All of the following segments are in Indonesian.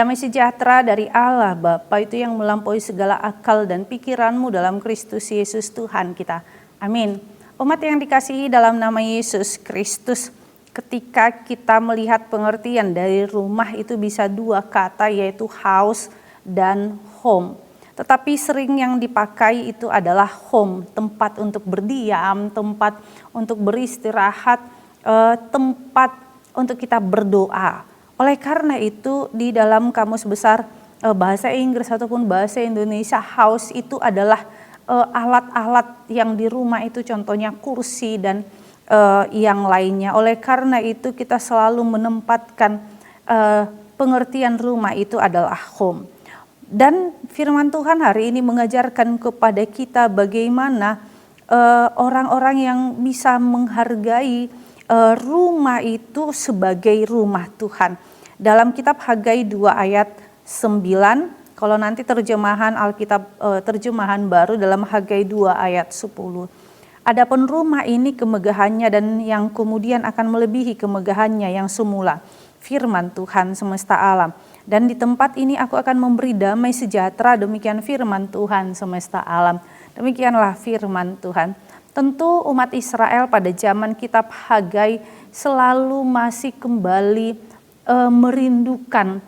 Damai sejahtera dari Allah Bapa itu yang melampaui segala akal dan pikiranmu dalam Kristus Yesus Tuhan kita. Amin. Umat yang dikasihi dalam nama Yesus Kristus, ketika kita melihat pengertian dari rumah itu bisa dua kata, yaitu house dan home. Tetapi sering yang dipakai itu adalah home, tempat untuk berdiam, tempat untuk beristirahat, tempat untuk kita berdoa. Oleh karena itu di dalam Kamus Besar Bahasa Inggris ataupun Bahasa Indonesia, house itu adalah alat-alat yang di rumah itu, contohnya kursi dan yang lainnya. Oleh karena itu kita selalu menempatkan pengertian rumah itu adalah home. Dan firman Tuhan hari ini mengajarkan kepada kita bagaimana orang-orang yang bisa menghargai rumah itu sebagai rumah Tuhan. Dalam kitab Hagai 2 ayat 9, kalau nanti terjemahan Alkitab terjemahan baru dalam Hagai 2 ayat 10. Adapun rumah ini kemegahannya dan yang kemudian akan melebihi kemegahannya yang semula. Firman Tuhan semesta alam. Dan di tempat ini aku akan memberi damai sejahtera, demikian firman Tuhan semesta alam. Demikianlah firman Tuhan. Tentu umat Israel pada zaman kitab Hagai selalu masih kembali merindukan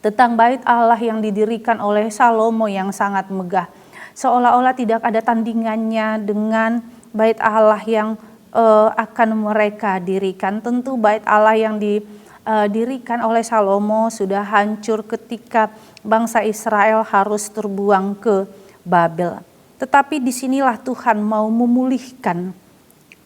tentang bait Allah yang didirikan oleh Salomo yang sangat megah. Seolah-olah tidak ada tandingannya dengan bait Allah yang akan mereka dirikan. Tentu bait Allah yang didirikan oleh Salomo sudah hancur ketika bangsa Israel harus terbuang ke Babel. Tetapi disinilah Tuhan mau memulihkan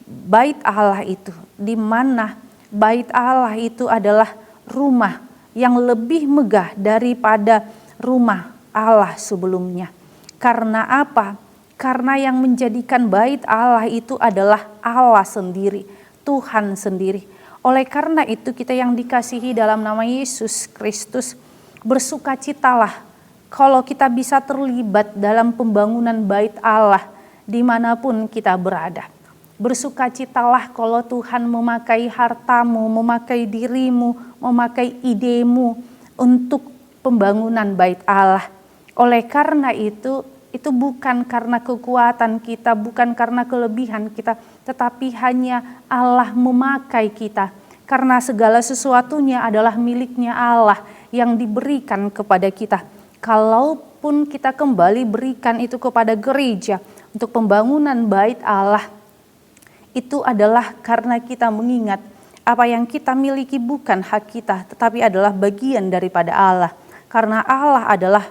bait Allah itu, di mana bait Allah itu adalah rumah yang lebih megah daripada rumah Allah sebelumnya. Karena apa? Karena yang menjadikan bait Allah itu adalah Allah sendiri, Tuhan sendiri. Oleh karena itu kita yang dikasihi dalam nama Yesus Kristus, bersukacitalah kalau kita bisa terlibat dalam pembangunan bait Allah dimanapun kita berada. Bersukacitalah kalau Tuhan memakai hartamu, memakai dirimu, memakai idemu untuk pembangunan bait Allah. Oleh karena itu bukan karena kekuatan kita, bukan karena kelebihan kita, tetapi hanya Allah memakai kita. Karena segala sesuatunya adalah miliknya Allah yang diberikan kepada kita. Kalaupun kita kembali berikan itu kepada gereja untuk pembangunan bait Allah, itu adalah karena kita mengingat apa yang kita miliki bukan hak kita, tetapi adalah bagian daripada Allah. Karena Allah adalah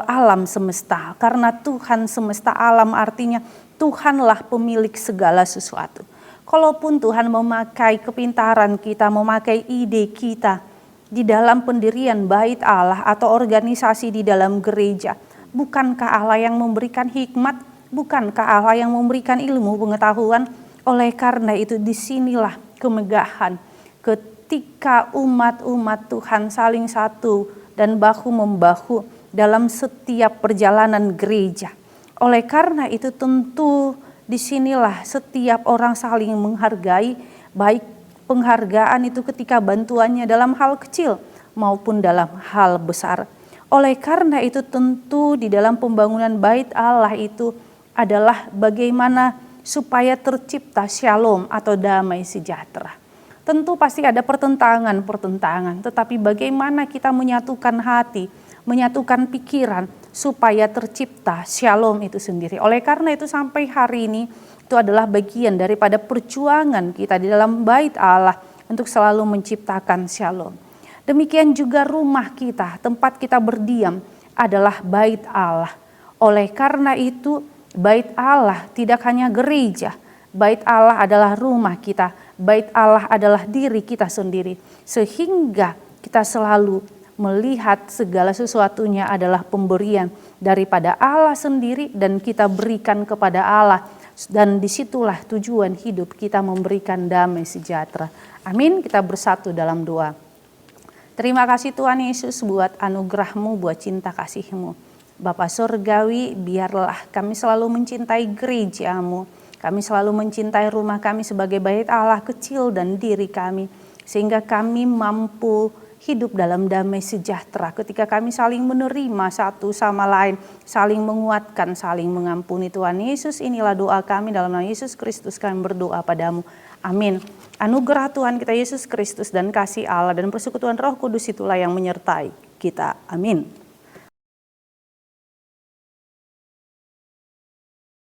alam semesta. Karena Tuhan semesta alam artinya Tuhanlah pemilik segala sesuatu. Kalaupun Tuhan memakai kepintaran kita, memakai ide kita di dalam pendirian bait Allah atau organisasi di dalam gereja, bukankah Allah yang memberikan hikmat? Bukankah Allah yang memberikan ilmu pengetahuan? Oleh karena itu disinilah kemegahan ketika umat-umat Tuhan saling satu dan bahu-membahu dalam setiap perjalanan gereja. Oleh karena itu tentu disinilah setiap orang saling menghargai, baik penghargaan itu ketika bantuannya dalam hal kecil maupun dalam hal besar. Oleh karena itu tentu di dalam pembangunan bait Allah itu adalah bagaimana supaya tercipta shalom atau damai sejahtera. Tentu pasti ada pertentangan, tetapi bagaimana kita menyatukan hati, menyatukan pikiran supaya tercipta shalom itu sendiri. Oleh karena itu sampai hari ini itu adalah bagian daripada perjuangan kita di dalam bait Allah untuk selalu menciptakan shalom. Demikian juga rumah kita, tempat kita berdiam adalah bait Allah. Oleh karena itu bait Allah tidak hanya gereja, bait Allah adalah rumah kita, bait Allah adalah diri kita sendiri. Sehingga kita selalu melihat segala sesuatunya adalah pemberian daripada Allah sendiri dan kita berikan kepada Allah. Dan disitulah tujuan hidup kita, memberikan damai sejahtera. Amin, kita bersatu dalam doa. Terima kasih Tuhan Yesus buat anugerah-Mu, buat cinta kasih-Mu. Bapa Surgawi, biarlah kami selalu mencintai gereja-Mu. Kami selalu mencintai rumah kami sebagai bait Allah kecil dan diri kami. Sehingga kami mampu hidup dalam damai sejahtera ketika kami saling menerima satu sama lain, saling menguatkan, saling mengampuni. Tuhan Yesus, inilah doa kami dalam nama Yesus Kristus kami berdoa padamu. Amin. Anugerah Tuhan kita Yesus Kristus dan kasih Allah dan persekutuan Roh Kudus itulah yang menyertai kita. Amin.